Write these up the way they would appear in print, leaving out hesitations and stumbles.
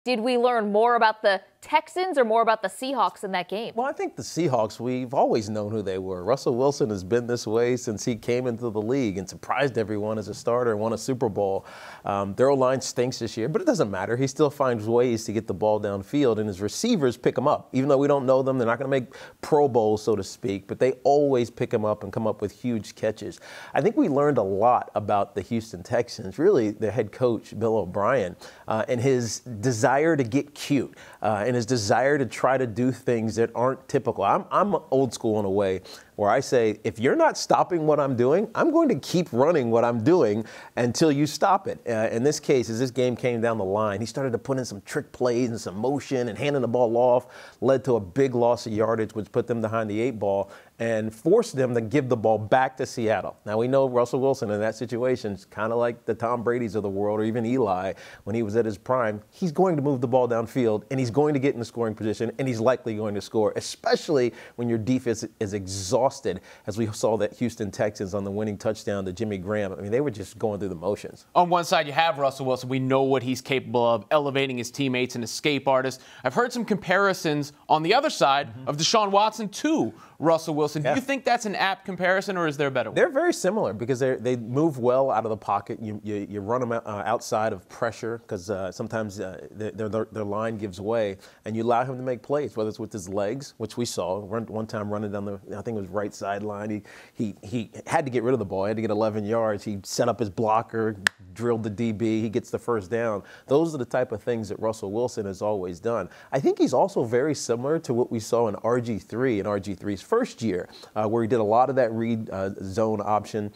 Did we learn more about the Texans or more about the Seahawks in that game? Well, I think the Seahawks, we've always known who they were. Russell Wilson has been this way since he came into the league and surprised everyone as a starter and won a Super Bowl. Their O-line stinks this year, but it doesn't matter. He still finds ways to get the ball downfield, and his receivers pick him up. Even though we don't know them, they're not going to make Pro Bowls, so to speak, but they always pick him up and come up with huge catches. I think we learned a lot about the Houston Texans, really their head coach, Bill O'Brien, and his desire to get cute and his desire to try to do things that aren't typical. I'm old school in a way where I say, if you're not stopping what I'm doing, I'm going to keep running what I'm doing until you stop it. In this case, as this game came down the line, he started to put in some trick plays and some motion and handing the ball off, led to a big loss of yardage, which put them behind the 8-ball and forced them to give the ball back to Seattle. Now, we know Russell Wilson in that situation is kind of like the Tom Brady's of the world, or even Eli when he was at his prime. He's going to move the ball downfield, and he's going to get in the scoring position, and he's likely going to score, especially when your defense is exhausted, as we saw that Houston Texans on the winning touchdown to Jimmy Graham. I mean, they were just going through the motions. On one side, you have Russell Wilson. We know what he's capable of, elevating his teammates, an escape artist. I've heard some comparisons on the other side of Deshaun Watson to Russell Wilson. Yeah. Do you think that's an apt comparison, or is there a better one? They're very similar because they move well out of the pocket. You run them outside of pressure because sometimes their line gives way, and you allow him to make plays, whether it's with his legs, which we saw one time running down the, I think it was right sideline. He had to get rid of the ball. He had to get 11 yards. He set up his blocker, drilled the DB. He gets the first down. Those are the type of things that Russell Wilson has always done. I think he's also very similar to what we saw in RG3 in RG3's first year, where he did a lot of that read zone option,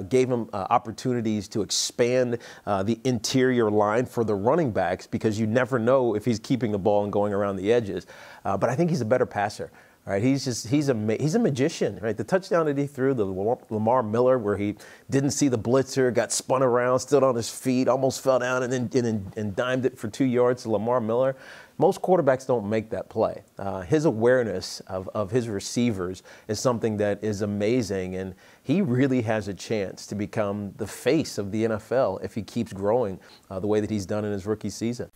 gave him opportunities to expand the interior line for the running backs because you never know if he's keeping the ball and going around the edges. But I think he's a better passer. Right, he's a magician, right? The touchdown that he threw, the Lamar Miller, where he didn't see the blitzer, got spun around, stood on his feet, almost fell down, and then dimed it for 2 yards to Lamar Miller. Most quarterbacks don't make that play. His awareness of his receivers is something that is amazing, and he really has a chance to become the face of the NFL if he keeps growing the way that he's done in his rookie season.